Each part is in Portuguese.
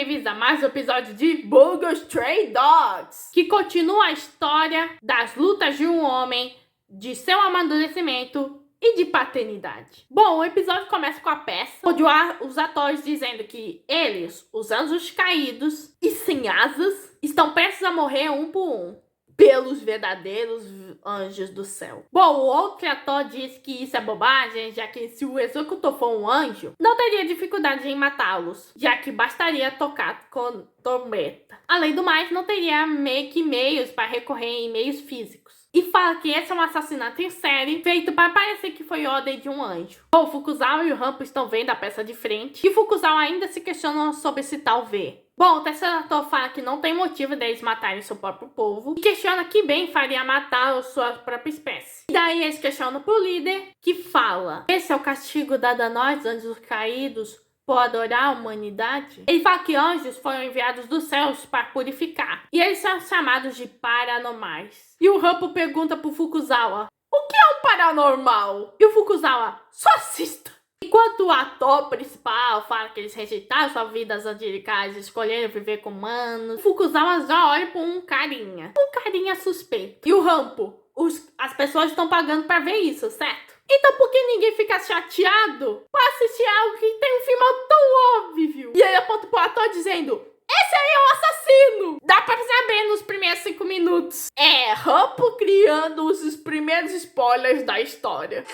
bem-vindos a mais um episódio de Bungo Stray Dogs, que continua a história das lutas de um homem, de seu amadurecimento e de paternidade. Bom, o episódio começa com a peça, onde os atores dizendo que eles, os anjos caídos e sem asas, estão prestes a morrer um por um pelos verdadeiros anjos do céu. Bom, o outro ator diz que isso é bobagem, já que se o executor for um anjo, não teria dificuldade em matá-los, já que bastaria tocar com trombeta. Além do mais, não teria meio que meios para recorrer em meios físicos. E fala que esse é um assassinato em série, feito para parecer que foi ordem de um anjo. Bom, Fukuzawa e o Rampo estão vendo a peça de frente, e Fukuzawa ainda se questiona sobre se tal ver. Bom, o terceiro ator fala que não tem motivo deles matarem seu próprio povo, e questiona que bem faria matar a sua própria espécie. E daí eles questionam pro líder, que fala: esse é o castigo dado a nós, anjos caídos, por adorar a humanidade? Ele fala que anjos foram enviados dos céus para purificar, e eles são chamados de paranormais. E o Rampo pergunta pro Fukuzawa: o que é um paranormal? E o Fukuzawa: só assista. Enquanto o ator principal fala que eles rejeitaram suas vidas angelicais e escolheram viver com humanos, o Fukuzawa já olha pra um carinha suspeito. E o Rampo: as pessoas estão pagando pra ver isso, certo? Então por que ninguém fica chateado pra assistir algo que tem um final tão óbvio? E ele aponta pro ator dizendo: esse aí é o assassino! Dá pra saber nos primeiros 5 minutos. É, Rampo criando os primeiros spoilers da história.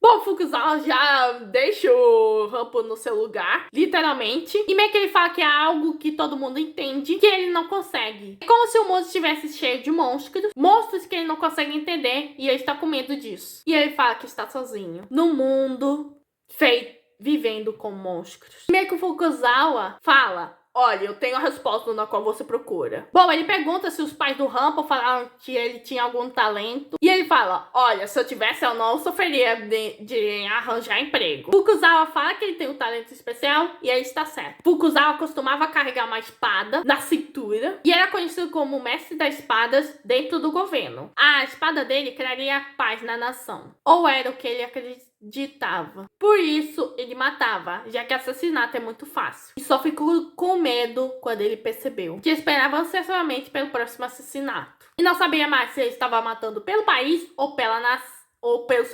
Bom, Fukuzawa já deixa o Rampo no seu lugar, literalmente. E meio que ele fala que é algo que todo mundo entende, que ele não consegue. É como se o mundo estivesse cheio de monstros que ele não consegue entender, e ele está com medo disso. E ele fala que está sozinho no mundo vivendo com monstros. E meio que o Fukuzawa fala: olha, eu tenho a resposta na qual você procura. Bom, ele pergunta se os pais do Rampo falaram que ele tinha algum talento. E ele fala: olha, se eu tivesse, eu não sofreria de arranjar emprego. Fukuzawa fala que ele tem um talento especial e ele está certo. Fukuzawa costumava carregar uma espada na cintura e era conhecido como o mestre das espadas dentro do governo. A espada dele traria paz na nação. Ou era o que ele acreditava. Por isso, ele matava, já que assassinato é muito fácil. E só ficou com medo quando ele percebeu que esperava ansiosamente pelo próximo assassinato. E não sabia mais se ele estava matando pelo país ou pela nação, ou pelo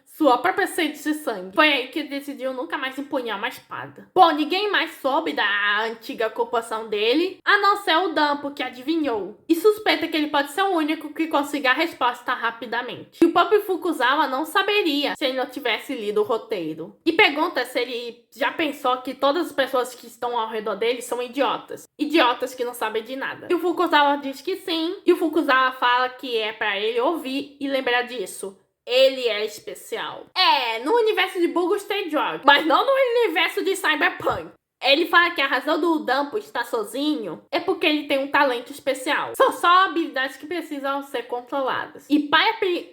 sua própria sede de sangue. Foi aí que ele decidiu nunca mais empunhar uma espada. Bom, ninguém mais soube da antiga ocupação dele, a não ser o Dampo, que adivinhou. E suspeita que ele pode ser o único que consiga a resposta rapidamente. E o próprio Fukuzawa não saberia se ele não tivesse lido o roteiro. E pergunta se ele já pensou que todas as pessoas que estão ao redor dele são idiotas. Idiotas que não sabem de nada. E o Fukuzawa diz que sim. E o Fukuzawa fala que é pra ele ouvir e lembrar disso. Ele é especial. É, no universo de Bungo Stray Dogs, mas não no universo de Cyberpunk. Ele fala que a razão do Dampo estar sozinho é porque ele tem um talento especial. São só habilidades que precisam ser controladas. E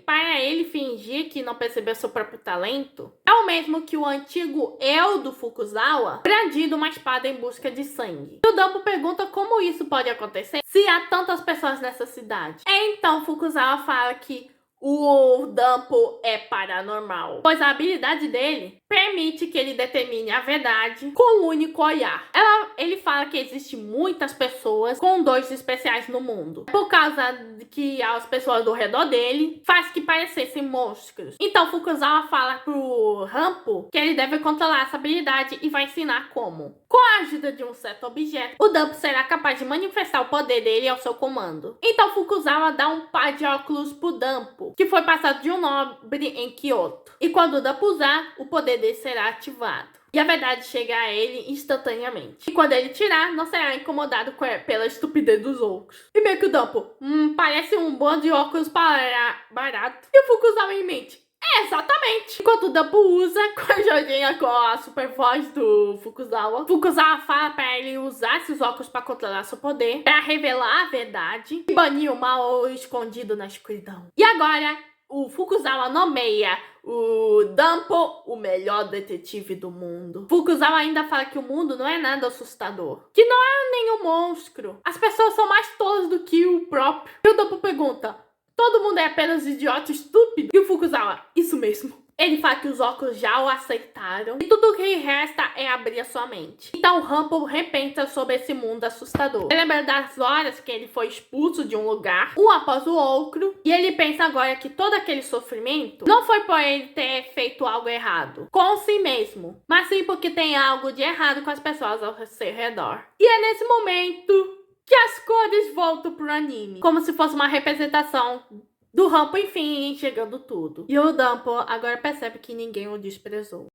para ele fingir que não percebeu seu próprio talento, é o mesmo que o antigo eu do Fukuzawa brandindo uma espada em busca de sangue. E o Dampo pergunta como isso pode acontecer se há tantas pessoas nessa cidade. Então Fukuzawa fala que o Dampo é paranormal, pois a habilidade dele permite que ele determine a verdade com um único olhar. Ele fala que existe muitas pessoas com dons especiais no mundo, por causa de que as pessoas do redor dele faz que parecessem monstros. Então Fukuzawa fala pro Rampo que ele deve controlar essa habilidade e vai ensinar como. Com a ajuda de um certo objeto, o Dampo será capaz de manifestar o poder dele ao seu comando. Então Fukuzawa dá um par de óculos pro Dampo, que foi passado de um nobre em Kyoto. E quando o Dampo usar, o poder dele será ativado. E a verdade chega a ele instantaneamente. E quando ele tirar, não será incomodado pela estupidez dos outros. E meio que o Dampo: parece um bom de óculos barato. E o Fukuzawa em mente: é, exatamente. Enquanto o Dampo usa, com a joguinha com a super voz do Fukuzawa fala pra ele usar esses óculos pra controlar seu poder, pra revelar a verdade e banir o mal escondido na escuridão. E agora, o Fukuzawa nomeia o Dampo o melhor detetive do mundo. Fukuzawa ainda fala que o mundo não é nada assustador, que não há nenhum monstro. As pessoas são mais tolas do que o próprio. E o Dampo pergunta: todo mundo é apenas idiota estúpido? E o Fukuzawa: isso mesmo. Ele fala que os óculos já o aceitaram e tudo que resta é abrir a sua mente. Então Rumple repensa sobre esse mundo assustador. Ele lembra das horas que ele foi expulso de um lugar, um após o outro, e ele pensa agora que todo aquele sofrimento não foi por ele ter feito algo errado com si mesmo, mas sim porque tem algo de errado com as pessoas ao seu redor. E é nesse momento que as cores voltam pro anime, como se fosse uma representação do Rumple, enfim, enxergando tudo. E o Dumple agora percebe que ninguém o desprezou.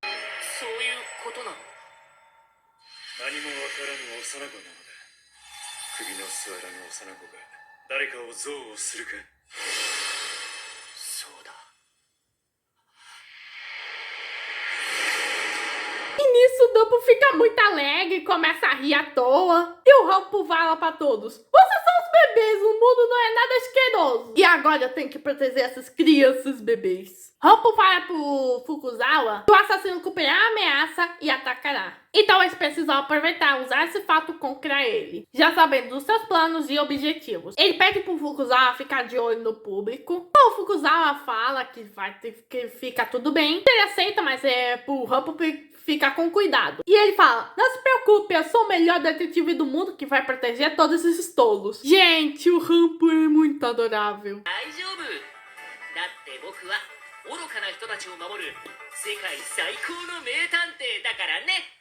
E nisso o Dumple fica muito alegre, começa a rir à toa. E o Rumple fala pra todos: vocês são os bebês, o mundo não é nada asqueroso. E agora eu tenho que proteger essas crianças bebês. Rumple fala pro Fukuzawa que o assassino cumprirá a ameaça e atacará. Então eles precisam aproveitar e usar esse fato contra ele, já sabendo dos seus planos e objetivos. Ele pede pro Fukuzawa ficar de olho no público. O Fukuzawa fala que vai ter que ficar tudo bem. Ele aceita, mas é pro Rumple ficar com cuidado. E ele fala: não se preocupe, eu sou o melhor detetive do mundo que vai proteger todos esses tolos. Gente, o Rumple é muito adorável.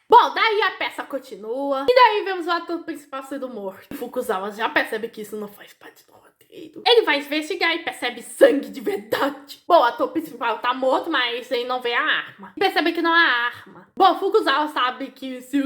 Bom, daí a peça continua. E daí vemos o ator principal sendo morto. O Fukuzawa já percebe que isso não faz parte do roteiro. Ele vai investigar e percebe sangue de verdade. Bom, o ator principal tá morto, mas ele não vê a arma. E percebe que não há arma. Bom, Fukuzawa sabe que se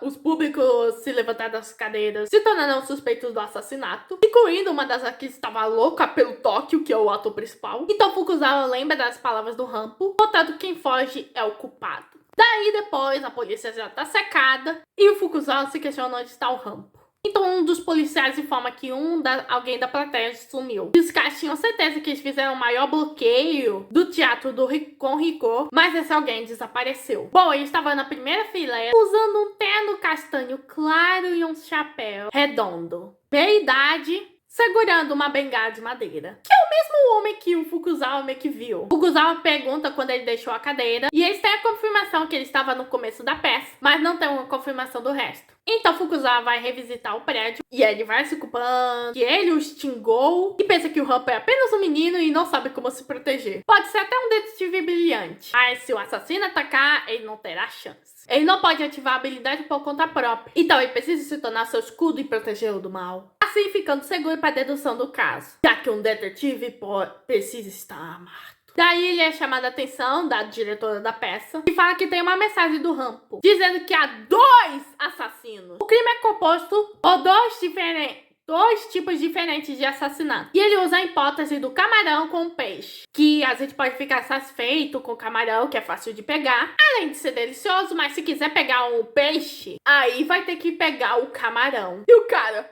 os públicos se levantarem das cadeiras, se tornarão suspeitos do assassinato, incluindo uma das que estava louca pelo Tóquio, que é o ator principal. Então Fukuzawa lembra das palavras do Rumple, portanto quem foge é o culpado. Daí depois a polícia já tá secada e o Fukuzawa se questiona onde está o Rumple. Então um dos policiais informa que alguém da plateia sumiu. E os caras tinham certeza que eles fizeram o maior bloqueio do teatro com rigor, mas esse alguém desapareceu. Bom, ele estava na primeira fileira usando um terno castanho claro e um chapéu redondo. Meia idade, segurando uma bengala de madeira. Que é o mesmo homem que o Fukuzawa meio que viu. O Fukuzawa pergunta quando ele deixou a cadeira, e eles têm a confirmação que ele estava no começo da peça, mas não tem uma confirmação do resto. Então Fukuzawa vai revisitar o prédio, e ele vai se culpando que ele o xingou, e pensa que o Rumple é apenas um menino e não sabe como se proteger. Pode ser até um detetive brilhante, mas se o assassino atacar, ele não terá chance. Ele não pode ativar a habilidade por conta própria, então ele precisa se tornar seu escudo e protegê-lo do mal. Assim ficando seguro para a dedução do caso, já que um detetive precisa estar armado. Daí ele é chamado a atenção da diretora da peça e fala que tem uma mensagem do Rumple dizendo que há 2 assassinos. O crime é composto por dois tipos diferentes de assassinato. E ele usa a hipótese do camarão com peixe, que a gente pode ficar satisfeito com o camarão, que é fácil de pegar, além de ser delicioso, mas se quiser pegar um peixe, aí vai ter que pegar o camarão. E o cara: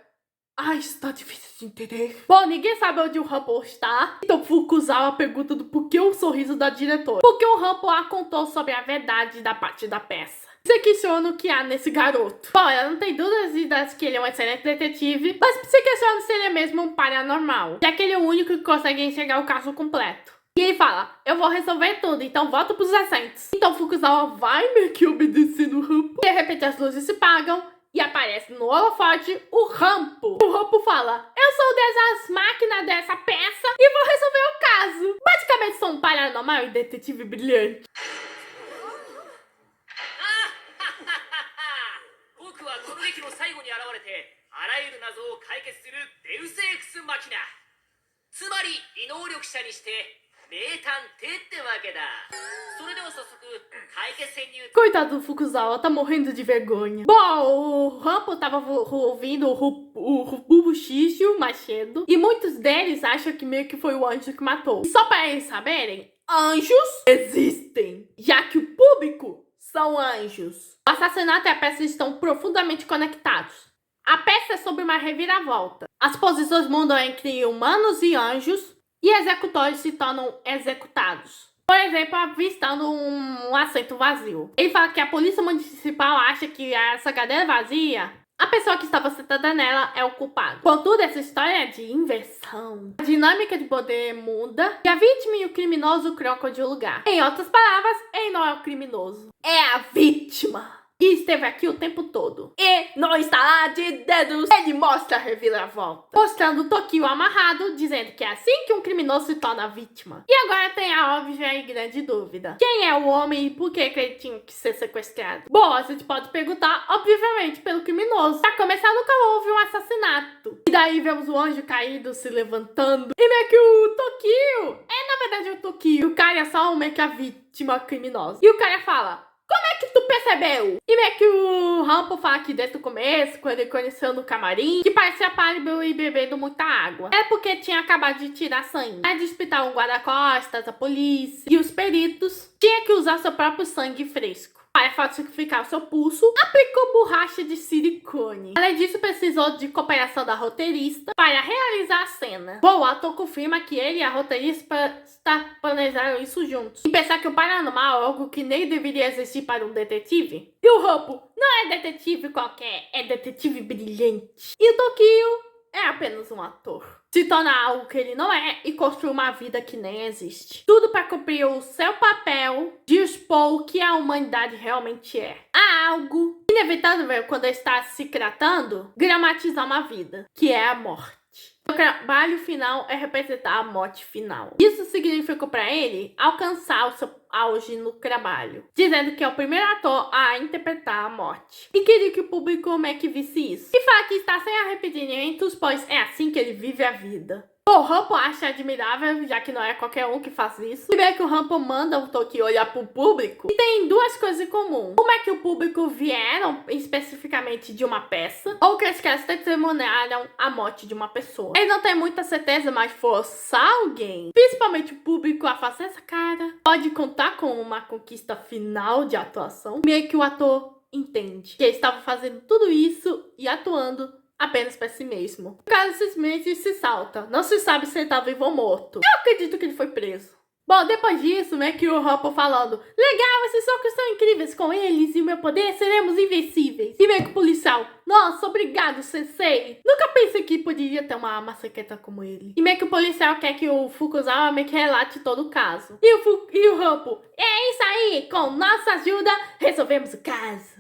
ai, está difícil de entender. Bom, ninguém sabe onde o Rumple está. Então Fukuzawa pergunta do porquê o sorriso da diretora. Porque o Rumple a contou sobre a verdade da parte da peça. Você questiona o que há nesse garoto. Bom, ela não tem dúvidas que ele é um excelente detetive, mas se questiona se ele é mesmo um paranormal, já que ele é o único que consegue enxergar o caso completo. E ele fala: eu vou resolver tudo, então volta pros assentos. Então Fukuzawa vai meio que obedecer no Rumple. De repente as luzes se apagam e aparece no holofote o Rumple. O Rumple fala: eu sou o deus das máquinas dessa peça e vou resolver o caso. Basicamente sou um paranormal e detetive brilhante. Coitado do Fukuzawa, tá morrendo de vergonha. Bom, o Rumple tava ouvindo o Bubushishio mais cedo, e muitos deles acham que meio que foi o anjo que matou. E só pra eles saberem, anjos existem, já que o público são anjos. O assassinato e a peça estão profundamente conectados. A peça é sobre uma reviravolta. As posições mudam entre humanos e anjos, e executores se tornam executados. Por exemplo, avistando um assento vazio. Ele fala que a polícia municipal acha que essa cadeira vazia a pessoa que estava sentada nela é o culpado. Contudo, essa história é de inversão. A dinâmica de poder muda e a vítima e o criminoso trocam de lugar. Em outras palavras, ele não é o criminoso, é a vítima. E esteve aqui o tempo todo. E não está lá de dedos. Ele mostra a reviravolta, mostrando o Tokio amarrado, dizendo que é assim que um criminoso se torna vítima. E agora tem a óbvia e grande dúvida. Quem é o homem e por que ele tinha que ser sequestrado? Bom, a gente pode perguntar, obviamente, pelo criminoso. Pra começar, nunca houve um assassinato. E daí vemos o anjo caído se levantando. E meio que o Tokio na verdade, o Tokio. O cara é só meio que a vítima criminosa. E o cara fala: como é que tu percebeu? E meio que o Rampo fala que desde o começo, quando ele conheceu no camarim, que parecia pálido e bebendo muita água. É porque tinha acabado de tirar sangue. Aí de hospital, um guarda-costas, a polícia e os peritos tinha que usar seu próprio sangue fresco para falsificar o seu pulso, aplicou borracha de silicone. Além disso, precisou de cooperação da roteirista para realizar a cena. Bom, o ator confirma que ele e a roteirista planejaram isso juntos. E pensar que o paranormal é algo que nem deveria existir para um detetive. E o Rampo não é detetive qualquer, é detetive brilhante. E o Tokio é apenas um ator. Se torna algo que ele não é e construir uma vida que nem existe. Tudo para cumprir o seu papel de expor o que a humanidade realmente é. Há algo inevitável quando está se tratando, gramatizar uma vida, que é a morte. O trabalho final é representar a morte final. Isso significou para ele alcançar o seu auge no trabalho, dizendo que é o primeiro ator a interpretar a morte. E queria que o público meio que visse isso. E fala que está sem arrependimentos, pois é assim que ele vive a vida. O Rampo acha admirável, já que não é qualquer um que faz isso. E meio que o Rampo manda o Tokio olhar pro público. E tem duas coisas em comum. Uma é que o público vieram especificamente de uma peça, ou que os caras testemunharam a morte de uma pessoa. Ele não tem muita certeza, mas forçar alguém, principalmente o público, a fazer essa cara, pode contar com uma conquista final de atuação. Meio que o ator entende que ele estava fazendo tudo isso e atuando apenas para si mesmo. O caso simplesmente se salta. Não se sabe se ele tá vivo ou morto. Eu acredito que ele foi preso. Bom, depois disso, né, que o Rampo falando: legal, esses socos são incríveis, com eles e o meu poder seremos invencíveis. E meio que o policial: nossa, obrigado, sensei. Nunca pensei que poderia ter uma arma secreta como ele. E meio que o policial quer que o Fukuzawa meio que relate todo o caso. E o Rampo: é isso aí, com nossa ajuda, resolvemos o caso.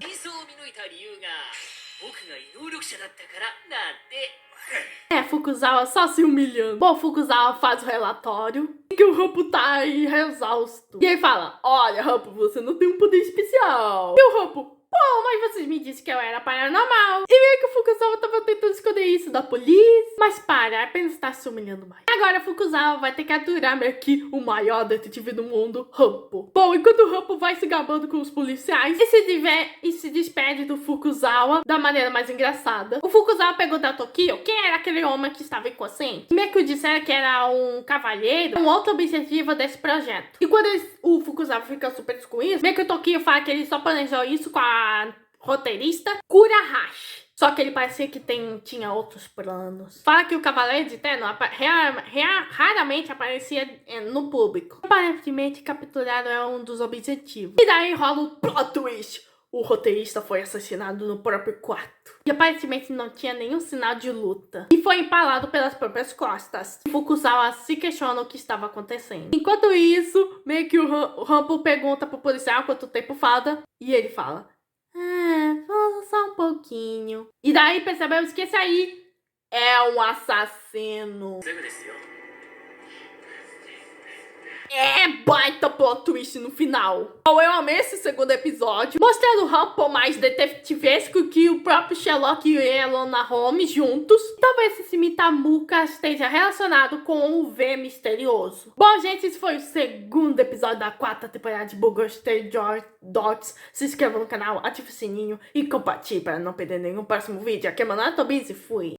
Fukuzawa só se humilhando. Bom, Fukuzawa faz o relatório e que o Rampo tá aí exausto. E ele fala: olha, Rampo, você não tem um poder especial. E o Rampo: pô, mas vocês me disseram que eu era paranormal. E meio que o Fukuzawa tava tentando esconder isso da polícia. Mas para, apenas tá se humilhando mais. Agora Fukuzawa vai ter que aturar meio que o maior detetive do mundo, Rampo. Bom, enquanto o Rampo vai se gabando com os policiais e se despede do Fukuzawa da maneira mais engraçada, o Fukuzawa pergunta ao Tokio quem era aquele homem que estava inconsciente. E meio que disseram que era um cavalheiro, um outro objetivo desse projeto. E quando o Fukuzawa fica super com isso, meio que o Tokio fala que ele só planejou isso com a roteirista Kurahashi. Só que ele parecia que tinha outros planos. Fala que o Cavaleiro de Terno raramente aparecia no público. Aparentemente, capturado é um dos objetivos. E daí rola o plot twist. O roteirista foi assassinado no próprio quarto. E aparentemente não tinha nenhum sinal de luta. E foi empalado pelas próprias costas. Fukuzawa se questiona o que estava acontecendo. Enquanto isso, meio que o Rampo pergunta pro policial quanto tempo falta. E ele fala: falta só um pouquinho. E daí percebemos que esse aí é um assassino. É baita plot twist no final. Eu amei esse segundo episódio, mostrando o Rampo mais detetivesco que o próprio Sherlock e Elona Holmes juntos. Talvez esse Mitamuka esteja relacionado com o V misterioso. Bom, gente, esse foi o segundo episódio da 4ª temporada de Bugostei Dots. Se inscreva no canal, ative o sininho e compartilhe para não perder nenhum próximo vídeo. Aqui é Manuela Tobis e fui!